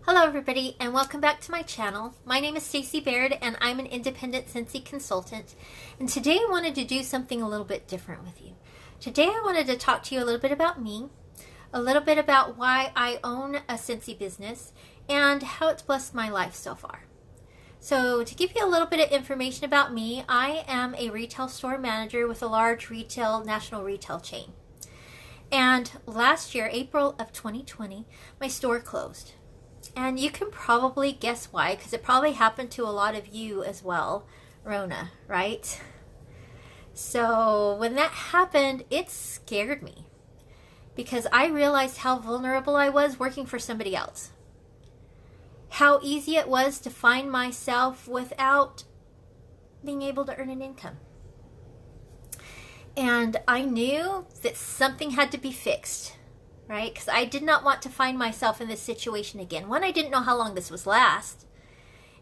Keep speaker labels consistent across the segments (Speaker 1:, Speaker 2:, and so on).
Speaker 1: Hello everybody and welcome back to my channel. My name is Stacey Baird and I'm an independent Scentsy consultant, and today I wanted to do something a little bit different with you. Today I wanted to talk to you a little bit about me, a little bit about why I own a Scentsy business, and how it's blessed my life so far. So to give you a little bit of information about me, I am a retail store manager with a large national retail chain. And last year, April of 2020, my store closed. And you can probably guess why, because it probably happened to a lot of you as well. Rona, right? So when that happened, it scared me because I realized how vulnerable I was working for somebody else. How easy it was to find myself without being able to earn an income. And I knew that something had to be fixed. Right? Because I did not want to find myself in this situation again. One, I didn't know how long this would last.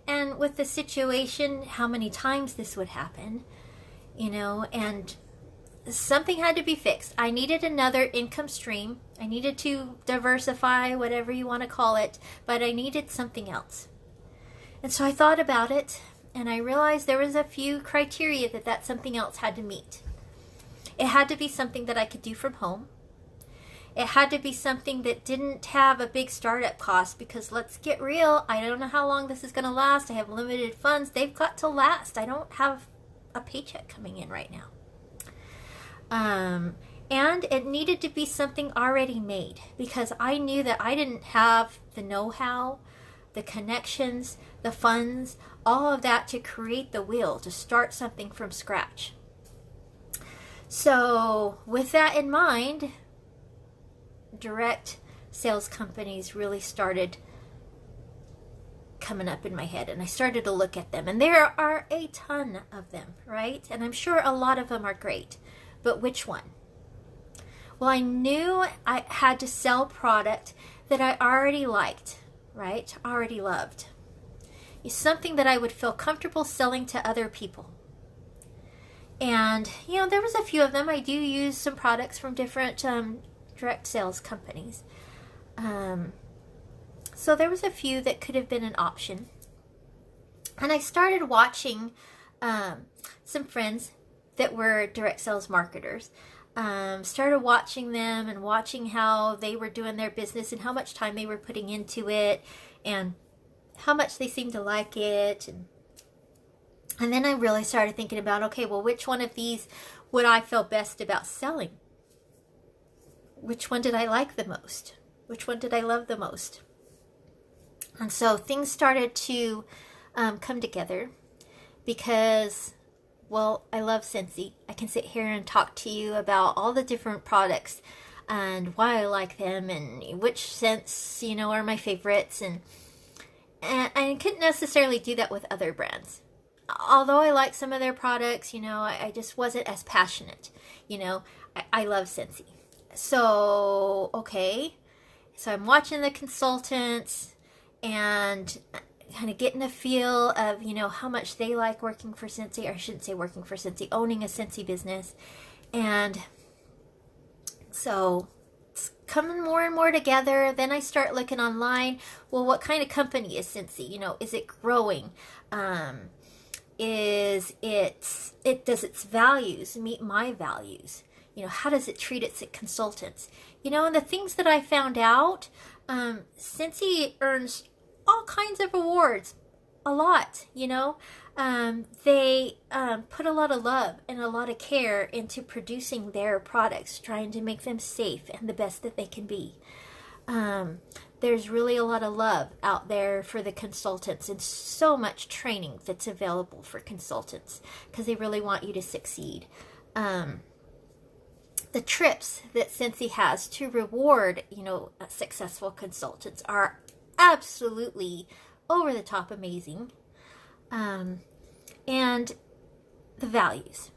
Speaker 1: And with the situation, how many times this would happen, and something had to be fixed. I needed another income stream. I needed to diversify, whatever you want to call it, but I needed something else. And so I thought about it, and I realized there was a few criteria that something else had to meet. It had to be something that I could do from home. It had to be something that didn't have a big startup cost, because let's get real, I don't know how long this is going to last. I have limited funds. They've got to last. I don't have a paycheck coming in right now. And it needed to be something already made, because I knew that I didn't have the know-how, the connections, the funds, all of that to create the wheel, to start something from scratch. So with that in mind, direct sales companies really started coming up in my head, and I started to look at them, and there are a ton of them, right? And I'm sure a lot of them are great, but which one? Well, I knew I had to sell product that I already liked, right? Already loved. It's something that I would feel comfortable selling to other people. And there was a few of them. I do use some products from different direct sales companies. So there was a few that could have been an option. And I started watching some friends that were direct sales marketers. Started watching them and watching how they were doing their business and how much time they were putting into it and how much they seemed to like it. And then I really started thinking about, okay, well, which one of these would I feel best about selling? Which one did I like the most? Which one did I love the most? And so things started to come together because, well, I love Scentsy. I can sit here and talk to you about all the different products and why I like them and which scents, are my favorites. And I couldn't necessarily do that with other brands. Although I like some of their products, I just wasn't as passionate. I love Scentsy. So, okay, so I'm watching the consultants and kind of getting a feel of, how much they like working for Scentsy, or I shouldn't say working for Scentsy, owning a Scentsy business. And so it's coming more and more together. Then I start looking online. Well, what kind of company is Scentsy? Is it growing? Does its values meet my values? How does it treat its consultants? And the things that I found out, Scentsy earns all kinds of awards, a lot, They put a lot of love and a lot of care into producing their products, trying to make them safe and the best that they can be. There's really a lot of love out there for the consultants, and so much training that's available for consultants because they really want you to succeed. The trips that Scentsy has to reward, successful consultants are absolutely over the top amazing. And the values,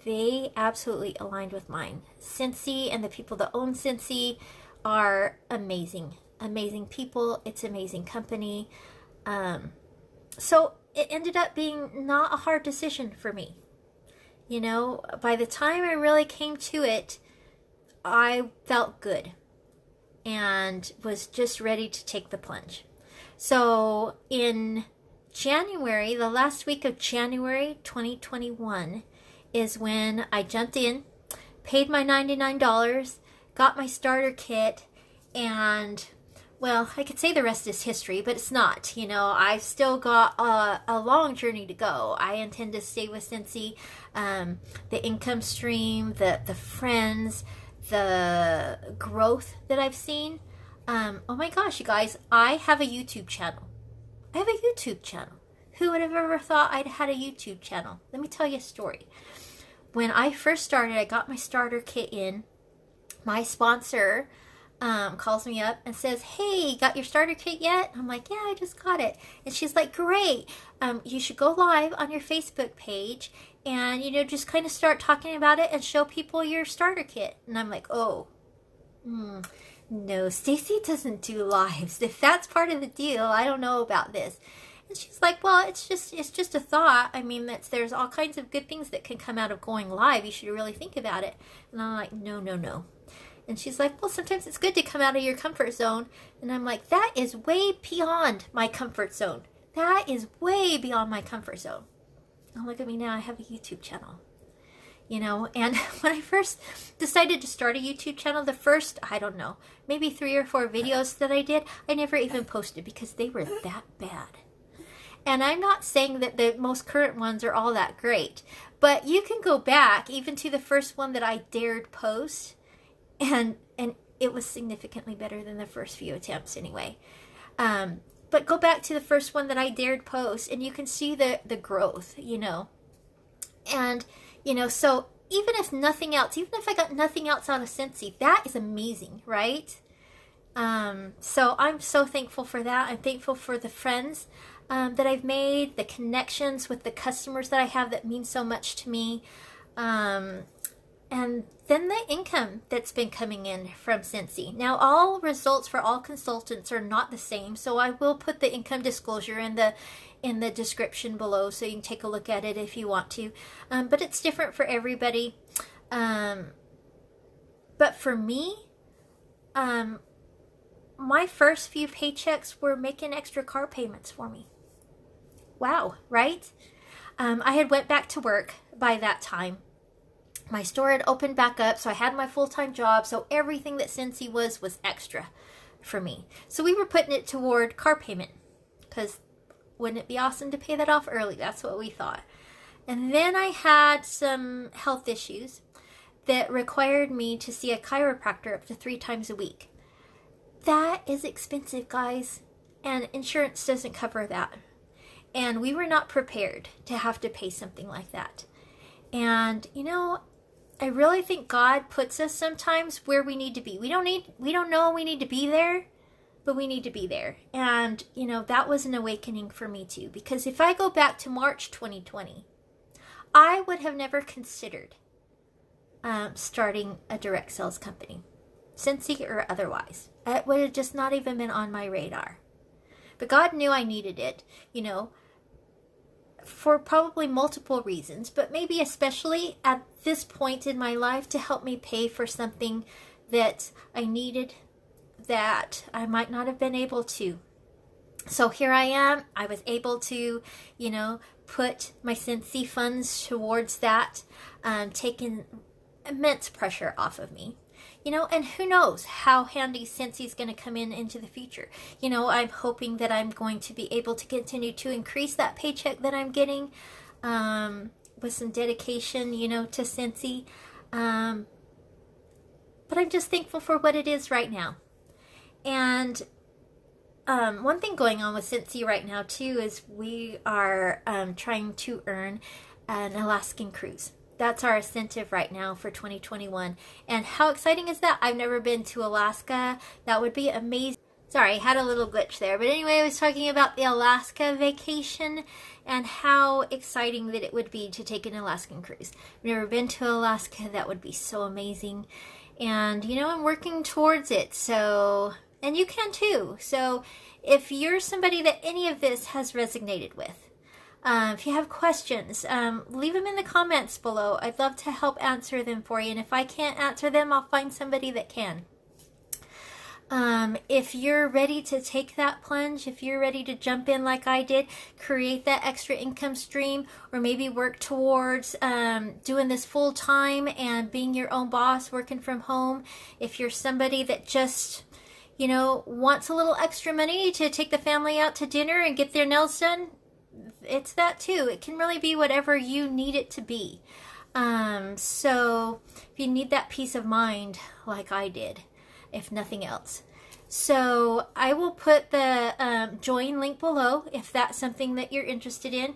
Speaker 1: they absolutely aligned with mine. Scentsy and the people that own Scentsy are amazing. Amazing people. It's amazing company. So it ended up being not a hard decision for me. By the time I really came to it, I felt good. and was just ready to take the plunge. So in January, the last week of January 2021 is when I jumped in, paid my $99, got my starter kit, and well, I could say the rest is history, but it's not. You know, I've still got a long journey to go. I intend to stay with Scentsy. The income stream, the friends, the growth that I've seen. Oh my gosh, you guys, I have a YouTube channel. I have a YouTube channel. Who would have ever thought I'd had a YouTube channel? Let me tell you a story. When I first started, I got my starter kit in. My sponsor calls me up and says, hey, got your starter kit yet? I'm like, yeah, I just got it. And she's like, great. You should go live on your Facebook page and, you know, just kind of start talking about it and show people your starter kit. And I'm like, oh, no, Stacy doesn't do lives. If that's part of the deal, I don't know about this. And she's like, well, it's just a thought. I mean, there's all kinds of good things that can come out of going live. You should really think about it. And I'm like, no. And she's like, well, sometimes it's good to come out of your comfort zone. And I'm like, that is way beyond my comfort zone. That is way beyond my comfort zone. Oh, look at me now. I have a YouTube channel. You know, and when I first decided to start a YouTube channel, the first, I don't know, maybe 3 or 4 videos that I did, I never even posted because they were that bad. And I'm not saying that the most current ones are all that great, but you can go back even to the first one that I dared post, and it was significantly better than the first few attempts anyway. But go back to the first one that I dared post, and you can see the growth, you know. And, you know, so even if nothing else, even if I got nothing else out of Scentsy, that is amazing, right? So I'm so thankful for that. I'm thankful for the friends that I've made, the connections with the customers that I have that mean so much to me. And then the income that's been coming in from Scentsy. Now, all results for all consultants are not the same, so I will put the income disclosure in the description below so you can take a look at it if you want to. But it's different for everybody. But for me, my first few paychecks were making extra car payments for me. Wow, right? I had went back to work by that time. My store had opened back up, so I had my full-time job, so everything that Scentsy was extra for me. So we were putting it toward car payment, because wouldn't it be awesome to pay that off early? That's what we thought. And then I had some health issues that required me to see a chiropractor up to 3 times a week. That is expensive, guys, and insurance doesn't cover that. And we were not prepared to have to pay something like that. And, you know, I really think God puts us sometimes where we need to be. We don't know we need to be there, but we need to be there. And, you know, that was an awakening for me too. Because if I go back to March 2020, I would have never considered starting a direct sales company, Scentsy or otherwise. It would have just not even been on my radar. But God knew I needed it, you know, for probably multiple reasons, but maybe especially at this point in my life to help me pay for something that I needed that I might not have been able to. So here I am. I was able to, you know, put my Scentsy funds towards that, taking immense pressure off of me. You know, and who knows how handy Scentsy is going to come into the future. You know, I'm hoping that I'm going to be able to continue to increase that paycheck that I'm getting with some dedication, you know, to Scentsy. But I'm just thankful for what it is right now. And one thing going on with Scentsy right now, too, is we are trying to earn an Alaskan cruise. That's our incentive right now for 2021. And how exciting is that? I've never been to Alaska. That would be amazing. Sorry, I had a little glitch there. But anyway, I was talking about the Alaska vacation and how exciting that it would be to take an Alaskan cruise. I've never been to Alaska. That would be so amazing. And, you know, I'm working towards it. So, and you can too. So if you're somebody that any of this has resonated with, if you have questions, leave them in the comments below. I'd love to help answer them for you. And if I can't answer them, I'll find somebody that can. If you're ready to take that plunge, if you're ready to jump in like I did, create that extra income stream, or maybe work towards doing this full time and being your own boss, working from home. If you're somebody that just, you know, wants a little extra money to take the family out to dinner and get their nails done, it's that too. It can really be whatever you need it to be. So if you need that peace of mind like I did, if nothing else. So I will put the join link below if that's something that you're interested in.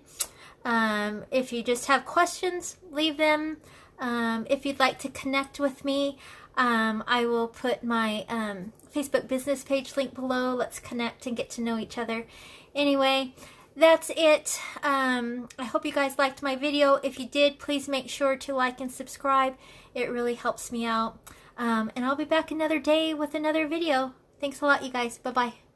Speaker 1: If you just have questions, leave them. If you'd like to connect with me, I will put my Facebook business page link below. Let's connect and get to know each other. Anyway, that's it. I hope you guys liked my video. If you did, please make sure to like and subscribe. It really helps me out. And I'll be back another day with another video. Thanks a lot, you guys. Bye-bye.